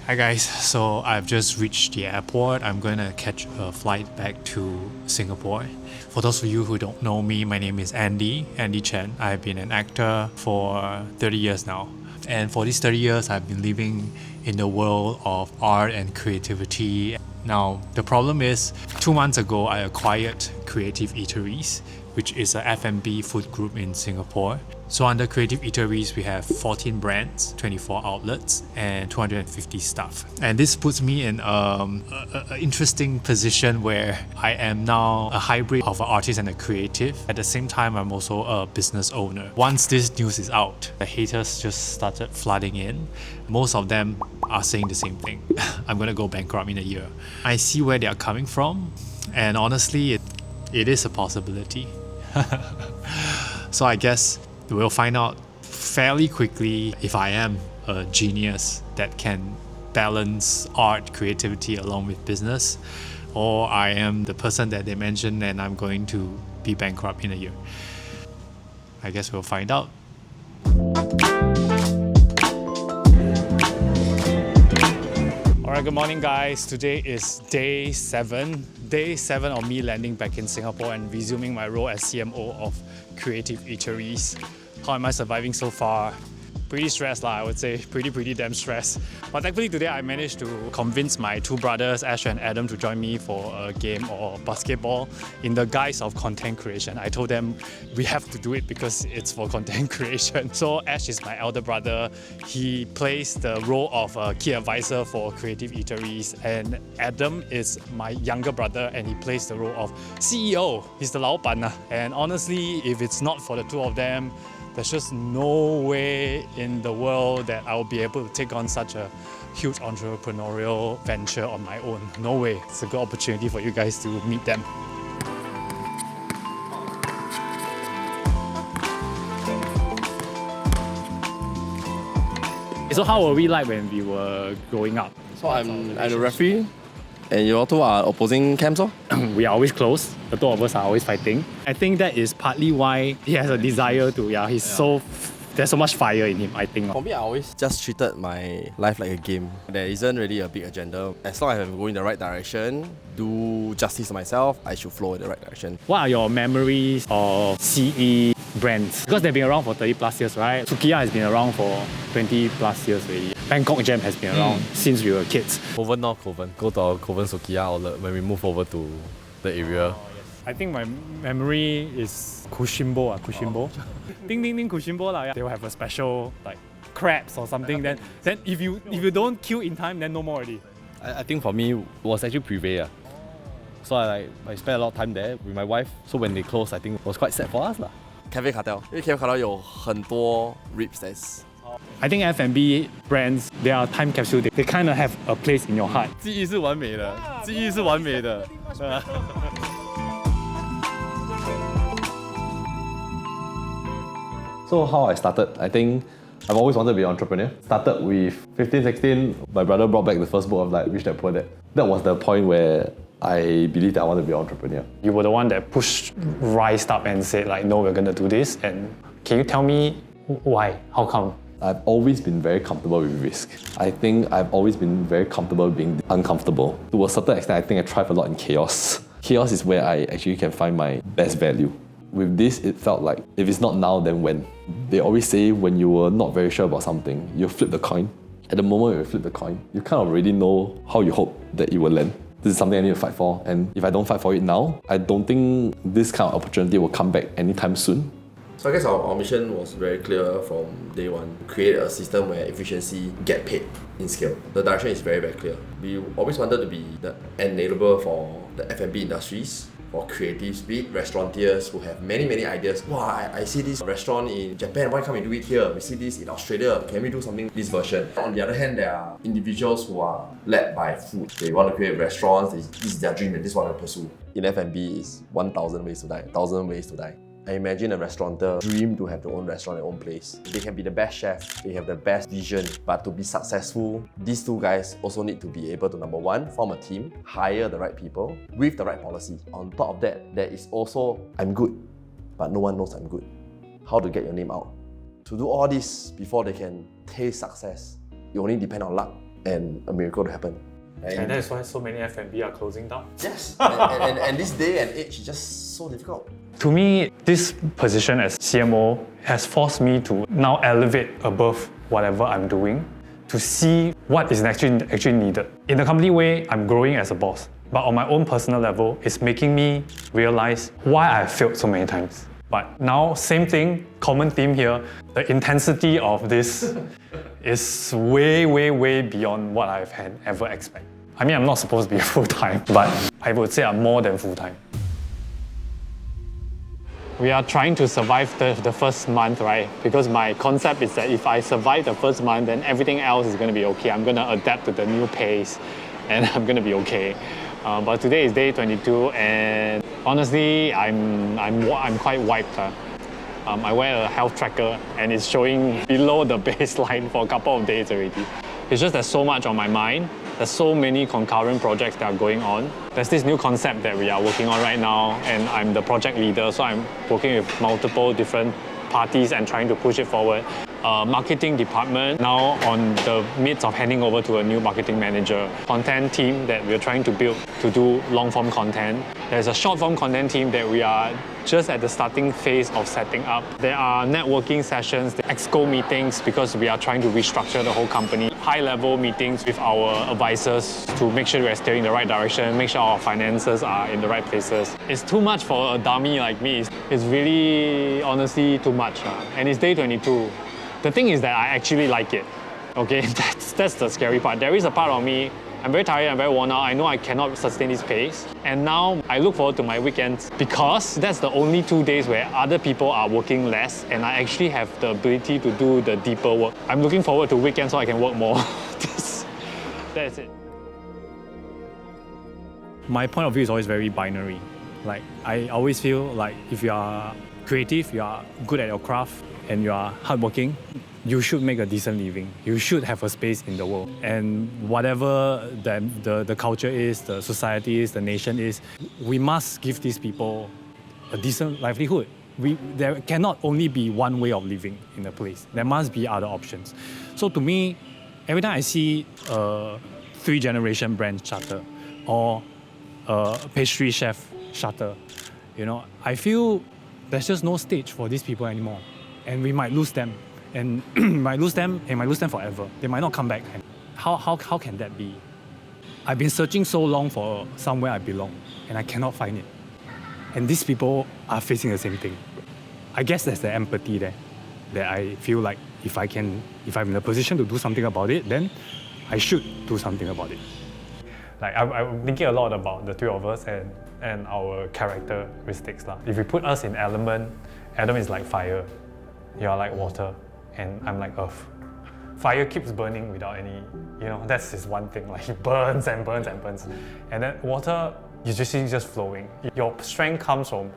Hi guys, so I've just reached the airport. I'm going to catch a flight back to Singapore. For those of you who don't know me, my name is Andy Chen. I've been an actor for 30 years now. And for these 30 years, I've been living in the world of art and creativity. Now, the problem is, 2 months ago, I acquired Creative Eateries, which is a F&B food group in Singapore. So under Creative Eateries, we have 14 brands, 24 outlets, and 250 staff. And this puts me in an interesting position where I am now a hybrid of an artist and a creative. At the same time, I'm also a business owner. Once this news is out, the haters just started flooding in. Most of them are saying the same thing. I'm gonna go bankrupt in a year. I see where they are coming from, and honestly, it is a possibility. So I guess we'll find out fairly quickly if I am a genius that can balance art, creativity along with business, or I am the person that they mentioned and I'm going to be bankrupt in a year. I guess we'll find out. Alright, good morning guys. Today is day 7. Day 7 of me landing back in Singapore and resuming my role as CMO of Creative Eateries. How am I surviving so far? Pretty stressed I would say. Pretty damn stressed. But thankfully today I managed to convince my 2 brothers, Ash and Adam, to join me for a game or basketball in the guise of content creation. I told them we have to do it because it's for content creation. So Ash is my elder brother. He plays the role of a key advisor for Creative Eateries, and Adam is my younger brother and he plays the role of CEO. He's the 老板. And honestly, if it's not for the 2 of them, there's just no way in the world that I'll be able to take on such a huge entrepreneurial venture on my own. No way. It's a good opportunity for you guys to meet them. So how were we like when we were growing up? So I'm the referee, and you all 2 are opposing camps, oh? We are always close. The 2 of us are always fighting. I think that is partly why he has a desire to, there's so much fire in him, I think. For me, I always just treated my life like a game. There isn't really a big agenda. As long as I'm going in the right direction, do justice to myself, I should flow in the right direction. What are your memories of CE brands? Because they've been around for 30 plus years, right? Suki-Ya has been around for 20 plus years already. Bangkok Jam has been around since we were kids. Kovan. Go to our Kovan Suki-Ya outlet when we move over to the area. I think my memory is Kushimbo. Ding ding ding Kushimbo. They will have a special like crabs or something. Then if you don't queue in time, then no more already. I think for me, it was actually Privé. So I spent a lot of time there with my wife. So when they closed, I think it was quite sad for us. Cafe Cartel. Because Cafe Cartel 有很多 ribs that's I think F&B brands, they are time capsule. They kind of have a place in your heart. 记忆是完美的，记忆是完美的。So how I started, I think I've always wanted to be an entrepreneur. Started with 15, 16, my brother brought back the first book of like Rich Dad Poor Dad. That was the point where I believed that I wanted to be an entrepreneur. You were the one that rised up and said like, no, we're going to do this. And can you tell me why? How come? I've always been very comfortable with risk. I think I've always been very comfortable being uncomfortable. To a certain extent, I think I thrive a lot in chaos. Chaos is where I actually can find my best value. With this, it felt like, if it's not now, then when? They always say when you were not very sure about something, you flip the coin. At the moment when you flip the coin, you kind of already know how you hope that it will land. This is something I need to fight for, and if I don't fight for it now, I don't think this kind of opportunity will come back anytime soon. So I guess our mission was very clear from day one. Create a system where efficiency get paid in scale. The direction is very clear. We always wanted to be the enabler for the F&B industries, for creatives, be it restaurateurs who have many ideas. Wow, I see this restaurant in Japan, why can't we do it here? We see this in Australia, can we do something this version? On the other hand, there are individuals who are led by food. They want to create restaurants, this is their dream and this is what they pursue. In F&B is 1,000 ways to die, 1,000 ways to die. I imagine a restaurateur dream to have their own restaurant, their own place. They can be the best chef, they have the best vision, but to be successful, these 2 guys also need to be able to, number 1, form a team, hire the right people with the right policy. On top of that, there is also, I'm good, but no one knows I'm good. How to get your name out. To do all this before they can taste success, you only depend on luck. and a miracle to happen. And that's why so many F&B are closing down. Yes, and this day and age is just so difficult. To me, this position as CMO has forced me to now elevate above whatever I'm doing to see what is actually needed. In the company way, I'm growing as a boss. But on my own personal level, it's making me realize why I failed so many times. But now, same thing, common theme here, the intensity of this is way, way, way beyond what I've had ever expected. I mean, I'm not supposed to be full-time, but I would say I'm more than full-time. We are trying to survive the first month, right? Because my concept is that if I survive the first month, then everything else is going to be okay. I'm going to adapt to the new pace and I'm going to be okay. But today is day 22 and honestly, I'm quite wiped. I wear a health tracker and it's showing below the baseline for a couple of days already. It's just there's so much on my mind. There's so many concurrent projects that are going on. There's this new concept that we are working on right now, and I'm the project leader, so I'm working with multiple different parties and trying to push it forward. Marketing department, now on the midst of handing over to a new marketing manager. Content team that we're trying to build to do long-form content. There's a short-form content team that we are just at the starting phase of setting up. There are networking sessions, the exco meetings, because we are trying to restructure the whole company. High-level meetings with our advisors to make sure we're steering in the right direction, make sure our finances are in the right places. It's too much for a dummy like me. It's really, honestly, too much. And it's day 22. The thing is that I actually like it. Okay, that's the scary part. There is a part of me, I'm very tired, I'm very worn out. I know I cannot sustain this pace. And now I look forward to my weekends because that's the only 2 days where other people are working less and I actually have the ability to do the deeper work. I'm looking forward to weekends so I can work more. That's it. My point of view is always very binary. Like, I always feel like if you are creative, you are good at your craft, and you are hardworking, you should make a decent living. You should have a space in the world. And whatever the culture is, the society is, the nation is, we must give these people a decent livelihood. There cannot only be one way of living in a place. There must be other options. So to me, every time I see a 3-generation brand shutter or a pastry chef shutter, I feel there's just no stage for these people anymore. And we might lose them, and might lose them forever. They might not come back. How can that be? I've been searching so long for somewhere I belong, and I cannot find it. And these people are facing the same thing. I guess there's the empathy there, that I feel like if I'm in a position to do something about it, then I should do something about it. Like I'm thinking a lot about the three of us and our characteristics. If we put us in element, Adam is like fire. You are like water, and I'm like earth. Fire keeps burning without any, that's his one thing. Like, it burns and burns and burns. And then water, you just see just flowing. Your strength comes from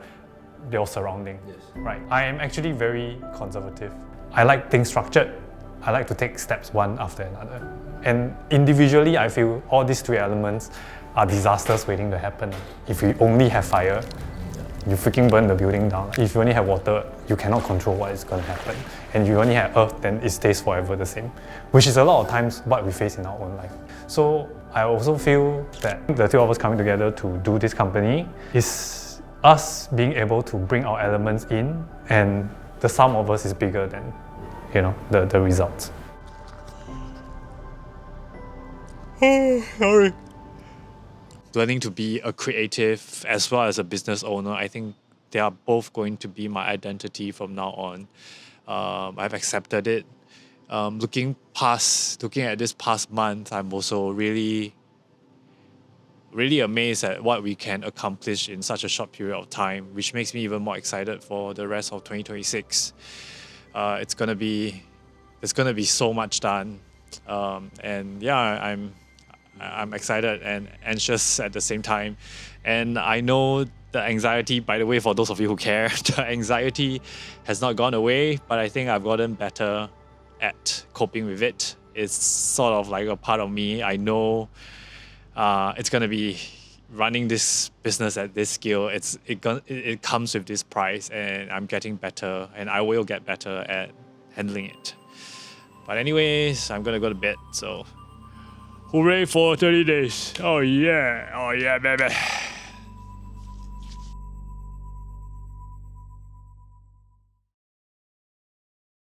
your surrounding, yes. Right? I am actually very conservative. I like things structured. I like to take steps one after another. And individually, I feel all these three elements are disasters waiting to happen. If you only have fire, you freaking burn the building down. If you only have water, you cannot control what is going to happen. And you only have earth, then it stays forever the same. Which is a lot of times what we face in our own life. So I also feel that the two of us coming together to do this company is us being able to bring our elements in, and the sum of us is bigger than, the results. Oh, sorry. Learning to be a creative as well as a business owner, I think they are both going to be my identity from now on. I've accepted it. Looking at this past month, I'm also really amazed at what we can accomplish in such a short period of time, which makes me even more excited for the rest of 2026. It's gonna be so much done, and yeah, I'm excited and anxious at the same time. And I know the anxiety, by the way, for those of you who care, the anxiety has not gone away, but I think I've gotten better at coping with it. It's sort of like a part of me. I know it's going to be running this business at this scale. It comes with this price, and I'm getting better, and I will get better at handling it. But anyways, I'm going to go to bed, so Hooray for 30 days. Oh yeah, baby.